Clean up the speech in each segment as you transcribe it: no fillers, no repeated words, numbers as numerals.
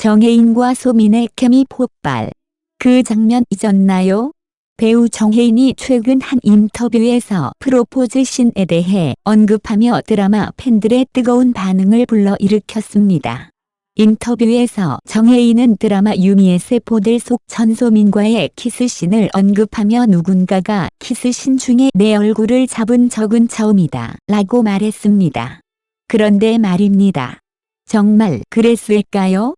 정혜인과 소민의 케미 폭발. 그 장면 잊었나요? 배우 정혜인이 최근 한 인터뷰에서 프로포즈 씬에 대해 언급하며 드라마 팬들의 뜨거운 반응을 불러일으켰습니다. 인터뷰에서 정혜인은 드라마 유미의 세포들 속 전소민과의 키스씬을 언급하며 누군가가 키스씬 중에 내 얼굴을 잡은 적은 처음이다 라고 말했습니다. 그런데 말입니다. 정말 그랬을까요?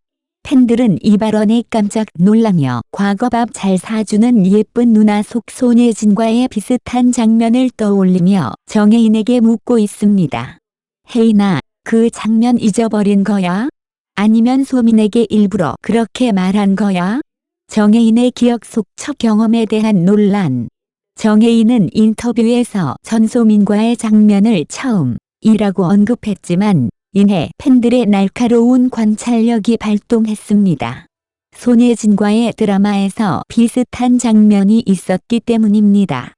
팬들은 이 발언에 깜짝 놀라며 과거 밥 잘 사주는 예쁜 누나 속 손예진과의 비슷한 장면을 떠올리며 정혜인에게 묻고 있습니다. 혜인아, 그 장면 잊어버린 거야? 아니면 소민에게 일부러 그렇게 말한 거야? 정혜인의 기억 속 첫 경험에 대한 논란. 정혜인은 인터뷰에서 전소민과의 장면을 처음이라고 언급했지만 이내 팬들의 날카로운 관찰력이 발동했습니다. 손예진과의 드라마에서 비슷한 장면이 있었기 때문입니다.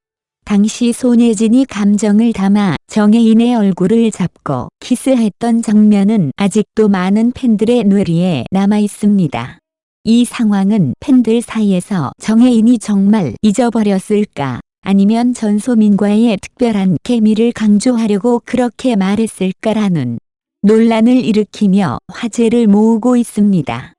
당시 손예진이 감정을 담아 정혜인의 얼굴을 잡고 키스했던 장면은 아직도 많은 팬들의 뇌리에 남아 있습니다. 이 상황은 팬들 사이에서 정혜인이 정말 잊어버렸을까? 아니면 전소민과의 특별한 케미를 강조하려고 그렇게 말했을까라는 논란을 일으키며 화제를 모으고 있습니다.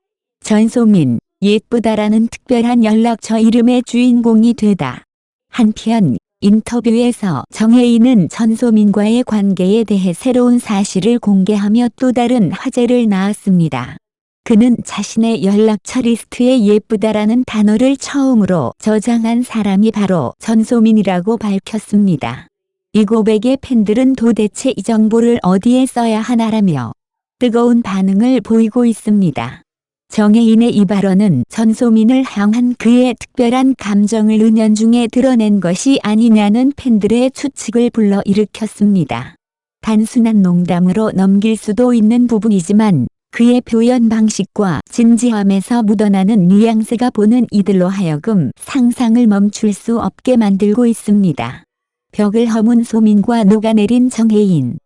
전소민, 예쁘다라는 특별한 연락처 이름의 주인공이 되다. 한편 인터뷰에서 정혜인은 전소민과의 관계에 대해 새로운 사실을 공개하며 또 다른 화제를 낳았습니다. 그는 자신의 연락처 리스트에 예쁘다라는 단어를 처음으로 저장한 사람이 바로 전소민이라고 밝혔습니다. 이 고백에 팬들은 도대체 이 정보를 어디에 써야 하나라며 뜨거운 반응을 보이고 있습니다. 정혜인의 이 발언은 전소민을 향한 그의 특별한 감정을 은연중에 드러낸 것이 아니냐는 팬들의 추측을 불러일으켰습니다. 단순한 농담으로 넘길 수도 있는 부분이지만 그의 표현 방식과 진지함에서 묻어나는 뉘앙스가 보는 이들로 하여금 상상을 멈출 수 없게 만들고 있습니다. 벽을 허문 소민과 녹아내린 정혜인.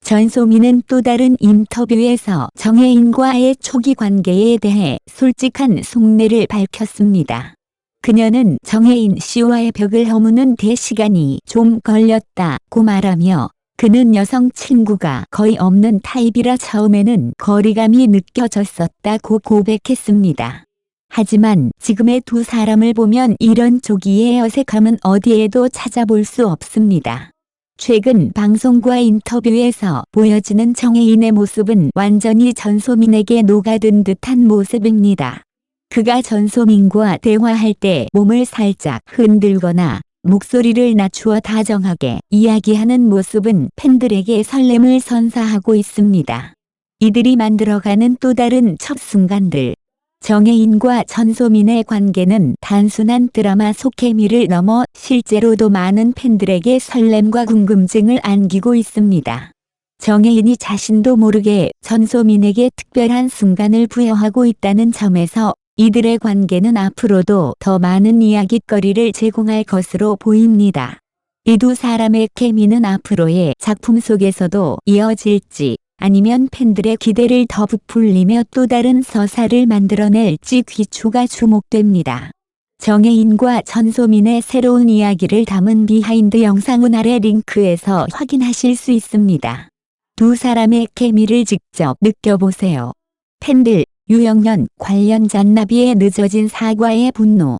전소민은 또 다른 인터뷰에서 정혜인과의 초기 관계에 대해 솔직한 속내를 밝혔습니다. 그녀는 정혜인 씨와의 벽을 허무는 데 시간이 좀 걸렸다고 말하며 그는 여성 친구가 거의 없는 타입이라 처음에는 거리감이 느껴졌었다고 고백했습니다. 하지만 지금의 두 사람을 보면 이런 조기의 어색함은 어디에도 찾아볼 수 없습니다. 최근 방송과 인터뷰에서 보여지는 정혜인의 모습은 완전히 전소민에게 녹아든 듯한 모습입니다. 그가 전소민과 대화할 때 몸을 살짝 흔들거나 목소리를 낮추어 다정하게 이야기하는 모습은 팬들에게 설렘을 선사하고 있습니다. 이들이 만들어가는 또 다른 첫 순간들. 정혜인과 전소민의 관계는 단순한 드라마 속 케미를 넘어 실제로도 많은 팬들에게 설렘과 궁금증을 안기고 있습니다. 정혜인이 자신도 모르게 전소민에게 특별한 순간을 부여하고 있다는 점에서 이들의 관계는 앞으로도 더 많은 이야깃거리를 제공할 것으로 보입니다. 이 두 사람의 케미는 앞으로의 작품 속에서도 이어질지 아니면 팬들의 기대를 더 부풀리며 또 다른 서사를 만들어낼지 귀추가 주목됩니다. 정혜인과 전소민의 새로운 이야기를 담은 비하인드 영상은 아래 링크에서 확인하실 수 있습니다. 두 사람의 케미를 직접 느껴보세요. 팬들, 유영현 관련 잔나비의 늦어진 사과에 분노.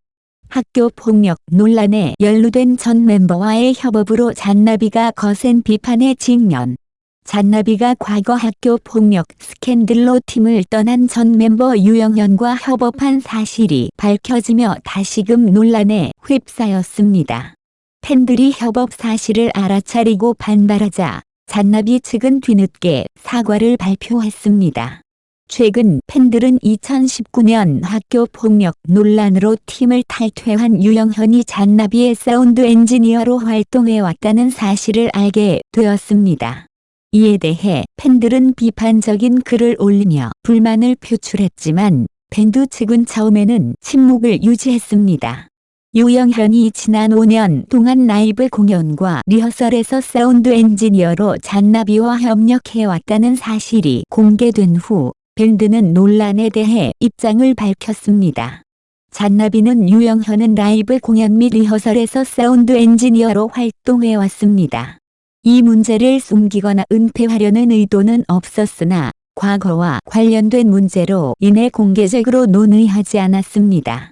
학교 폭력 논란에 연루된 전 멤버와의 협업으로 잔나비가 거센 비판에 직면. 잔나비가 과거 학교 폭력 스캔들로 팀을 떠난 전 멤버 유영현과 협업한 사실이 밝혀지며 다시금 논란에 휩싸였습니다. 팬들이 협업 사실을 알아차리고 반발하자 잔나비 측은 뒤늦게 사과를 발표했습니다. 최근 팬들은 2019년 학교 폭력 논란으로 팀을 탈퇴한 유영현이 잔나비의 사운드 엔지니어로 활동해왔다는 사실을 알게 되었습니다. 이에 대해 팬들은 비판적인 글을 올리며 불만을 표출했지만 밴드 측은 처음에는 침묵을 유지했습니다. 유영현이 지난 5년 동안 라이브 공연과 리허설에서 사운드 엔지니어로 잔나비와 협력해왔다는 사실이 공개된 후 밴드는 논란에 대해 입장을 밝혔습니다. 잔나비는 유영현은 라이브 공연 및 리허설에서 사운드 엔지니어로 활동해왔습니다. 이 문제를 숨기거나 은폐하려는 의도는 없었으나 과거와 관련된 문제로 인해 공개적으로 논의하지 않았습니다.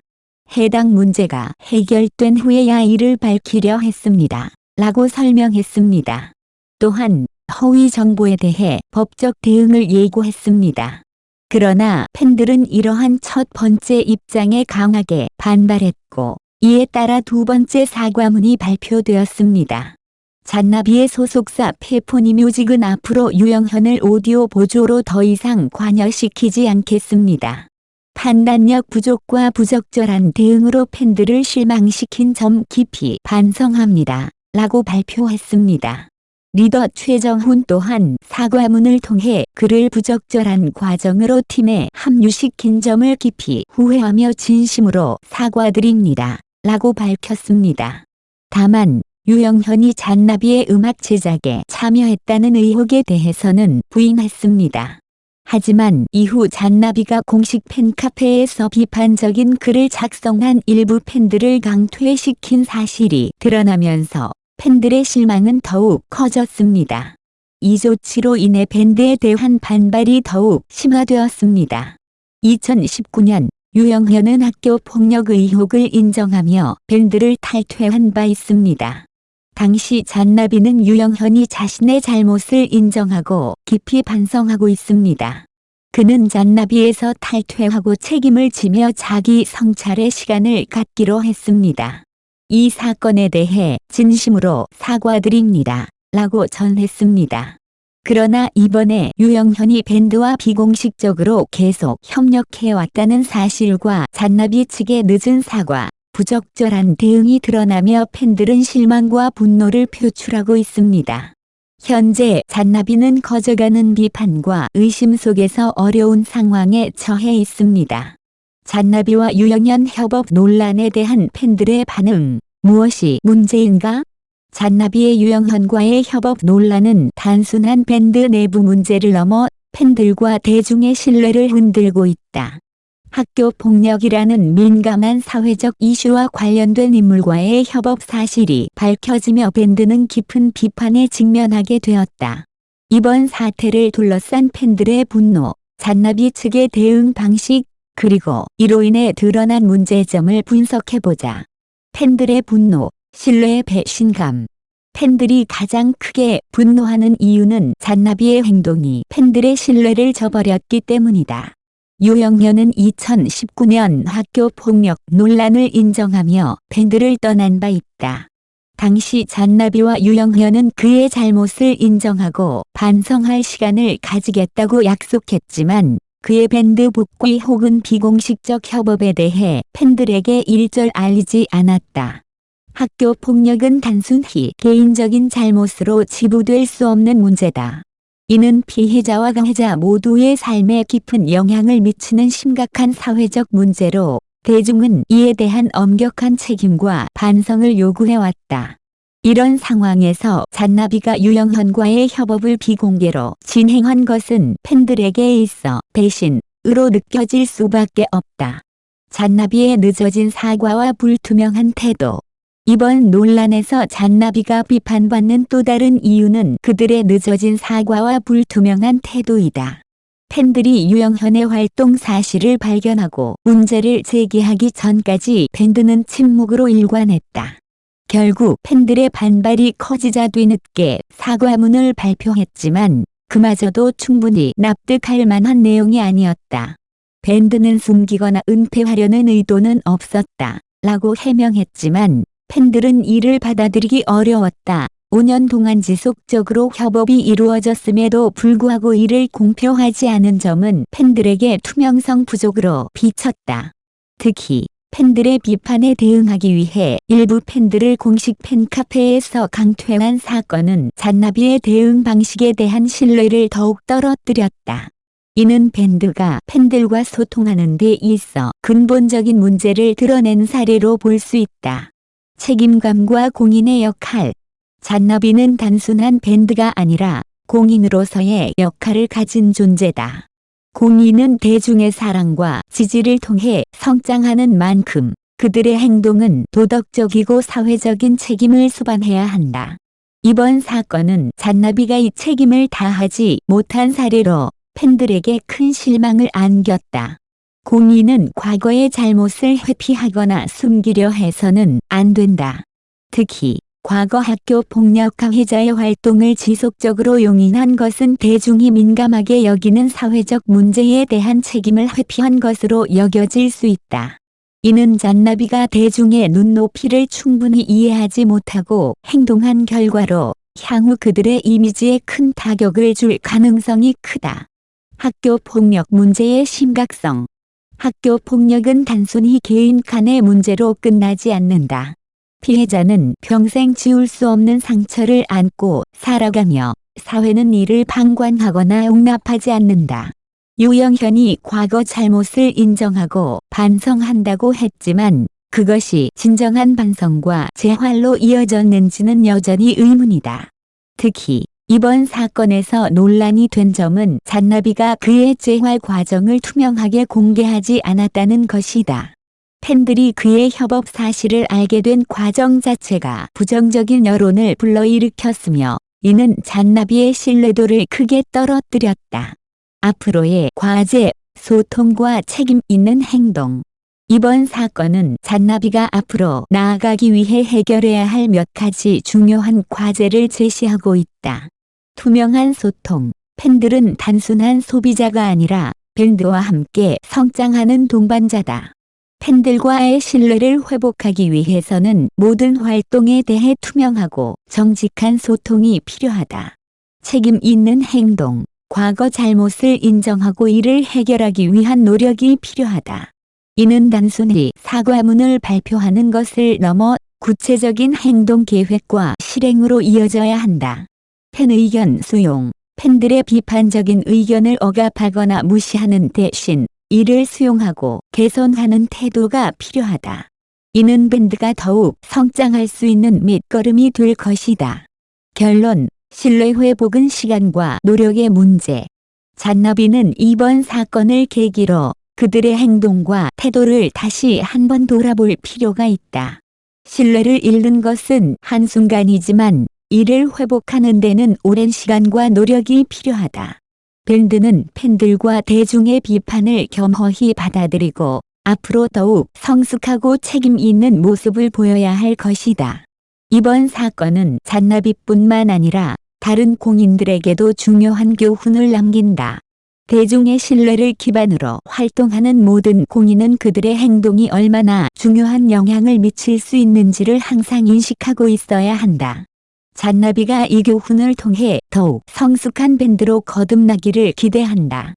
해당 문제가 해결된 후에야 이를 밝히려 했습니다. 라고 설명했습니다. 또한 허위 정보에 대해 법적 대응을 예고했습니다. 그러나 팬들은 이러한 첫 번째 입장에 강하게 반발했고 이에 따라 두 번째 사과문이 발표되었습니다. 잔나비의 소속사 페포니뮤직은 앞으로 유영현을 오디오 보조로 더 이상 관여시키지 않겠습니다. 판단력 부족과 부적절한 대응으로 팬들을 실망시킨 점 깊이 반성합니다. 라고 발표했습니다. 리더 최정훈 또한 사과문을 통해 그를 부적절한 과정으로 팀에 합류시킨 점을 깊이 후회하며 진심으로 사과드립니다. 라고 밝혔습니다. 다만 유영현이 잔나비의 음악 제작에 참여했다는 의혹에 대해서는 부인했습니다. 하지만 이후 잔나비가 공식 팬카페에서 비판적인 글을 작성한 일부 팬들을 강퇴시킨 사실이 드러나면서 팬들의 실망은 더욱 커졌습니다. 이 조치로 인해 밴드에 대한 반발이 더욱 심화되었습니다. 2019년 유영현은 학교 폭력 의혹을 인정하며 밴드를 탈퇴한 바 있습니다. 당시 잔나비는 유영현이 자신의 잘못을 인정하고 깊이 반성하고 있습니다. 그는 잔나비에서 탈퇴하고 책임을 지며 자기 성찰의 시간을 갖기로 했습니다. 이 사건에 대해 진심으로 사과드립니다. 라고 전했습니다. 그러나 이번에 유영현이 밴드와 비공식적으로 계속 협력해왔다는 사실과 잔나비 측의 늦은 사과, 부적절한 대응이 드러나며 팬들은 실망과 분노를 표출하고 있습니다. 현재 잔나비는 커져가는 비판과 의심 속에서 어려운 상황에 처해 있습니다. 잔나비와 유영현 협업 논란에 대한 팬들의 반응, 무엇이 문제인가? 잔나비의 유영현과의 협업 논란은 단순한 밴드 내부 문제를 넘어 팬들과 대중의 신뢰를 흔들고 있다. 학교 폭력이라는 민감한 사회적 이슈와 관련된 인물과의 협업 사실이 밝혀지며 밴드는 깊은 비판에 직면하게 되었다. 이번 사태를 둘러싼 팬들의 분노, 잔나비 측의 대응 방식, 그리고 이로 인해 드러난 문제점을 분석해보자. 팬들의 분노, 신뢰의 배신감. 팬들이 가장 크게 분노하는 이유는 잔나비의 행동이 팬들의 신뢰를 저버렸기 때문이다. 유영현은 2019년 학교 폭력 논란을 인정하며 밴드를 떠난 바 있다. 당시 잔나비와 유영현은 그의 잘못을 인정하고 반성할 시간을 가지겠다고 약속했지만 그의 밴드 복귀 혹은 비공식적 협업에 대해 팬들에게 일절 알리지 않았다. 학교 폭력은 단순히 개인적인 잘못으로 치부될 수 없는 문제다. 이는 피해자와 가해자 모두의 삶에 깊은 영향을 미치는 심각한 사회적 문제로 대중은 이에 대한 엄격한 책임과 반성을 요구해왔다. 이런 상황에서 잔나비가 유영현과의 협업을 비공개로 진행한 것은 팬들에게 있어 배신으로 느껴질 수밖에 없다. 잔나비의 늦어진 사과와 불투명한 태도. 이번 논란에서 잔나비가 비판받는 또 다른 이유는 그들의 늦어진 사과와 불투명한 태도이다. 팬들이 유영현의 활동 사실을 발견하고 문제를 제기하기 전까지 밴드는 침묵으로 일관했다. 결국 팬들의 반발이 커지자 뒤늦게 사과문을 발표했지만 그마저도 충분히 납득할 만한 내용이 아니었다. 밴드는 숨기거나 은폐하려는 의도는 없었다. 라고 해명했지만 팬들은 이를 받아들이기 어려웠다. 5년 동안 지속적으로 협업이 이루어졌음에도 불구하고 이를 공표하지 않은 점은 팬들에게 투명성 부족으로 비쳤다. 특히 팬들의 비판에 대응하기 위해 일부 팬들을 공식 팬카페에서 강퇴한 사건은 잔나비의 대응 방식에 대한 신뢰를 더욱 떨어뜨렸다. 이는 밴드가 팬들과 소통하는 데 있어 근본적인 문제를 드러낸 사례로 볼 수 있다. 책임감과 공인의 역할. 잔나비는 단순한 밴드가 아니라 공인으로서의 역할을 가진 존재다. 공인은 대중의 사랑과 지지를 통해 성장하는 만큼 그들의 행동은 도덕적이고 사회적인 책임을 수반해야 한다. 이번 사건은 잔나비가 이 책임을 다하지 못한 사례로 팬들에게 큰 실망을 안겼다. 공인은 과거의 잘못을 회피하거나 숨기려 해서는 안 된다. 특히 과거 학교 폭력가 회자의 활동을 지속적으로 용인한 것은 대중이 민감하게 여기는 사회적 문제에 대한 책임을 회피한 것으로 여겨질 수 있다. 이는 잔나비가 대중의 눈높이를 충분히 이해하지 못하고 행동한 결과로 향후 그들의 이미지에 큰 타격을 줄 가능성이 크다. 학교 폭력 문제의 심각성. 학교 폭력은 단순히 개인 간의 문제로 끝나지 않는다. 피해자는 평생 지울 수 없는 상처를 안고 살아가며 사회는 이를 방관하거나 용납하지 않는다. 유영현이 과거 잘못을 인정하고 반성한다고 했지만 그것이 진정한 반성과 재활로 이어졌는지는 여전히 의문이다. 특히 이번 사건에서 논란이 된 점은 잔나비가 그의 재활 과정을 투명하게 공개하지 않았다는 것이다. 팬들이 그의 협업 사실을 알게 된 과정 자체가 부정적인 여론을 불러일으켰으며 이는 잔나비의 신뢰도를 크게 떨어뜨렸다. 앞으로의 과제, 소통과 책임 있는 행동. 이번 사건은 잔나비가 앞으로 나아가기 위해 해결해야 할 몇 가지 중요한 과제를 제시하고 있다. 투명한 소통. 팬들은 단순한 소비자가 아니라 밴드와 함께 성장하는 동반자다. 팬들과의 신뢰를 회복하기 위해서는 모든 활동에 대해 투명하고 정직한 소통이 필요하다. 책임 있는 행동. 과거 잘못을 인정하고 이를 해결하기 위한 노력이 필요하다. 이는 단순히 사과문을 발표하는 것을 넘어 구체적인 행동 계획과 실행으로 이어져야 한다. 팬 의견 수용. 팬들의 비판적인 의견을 억압하거나 무시하는 대신 이를 수용하고 개선하는 태도가 필요하다. 이는 밴드가 더욱 성장할 수 있는 밑거름이 될 것이다. 결론. 신뢰 회복은 시간과 노력의 문제. 잔나비는 이번 사건을 계기로 그들의 행동과 태도를 다시 한번 돌아볼 필요가 있다. 신뢰를 잃는 것은 한순간이지만 이를 회복하는 데는 오랜 시간과 노력이 필요하다. 밴드는 팬들과 대중의 비판을 겸허히 받아들이고 앞으로 더욱 성숙하고 책임 있는 모습을 보여야 할 것이다. 이번 사건은 잔나비뿐만 아니라 다른 공인들에게도 중요한 교훈을 남긴다. 대중의 신뢰를 기반으로 활동하는 모든 공인은 그들의 행동이 얼마나 중요한 영향을 미칠 수 있는지를 항상 인식하고 있어야 한다. 잔나비가 이 교훈을 통해 더욱 성숙한 밴드로 거듭나기를 기대한다.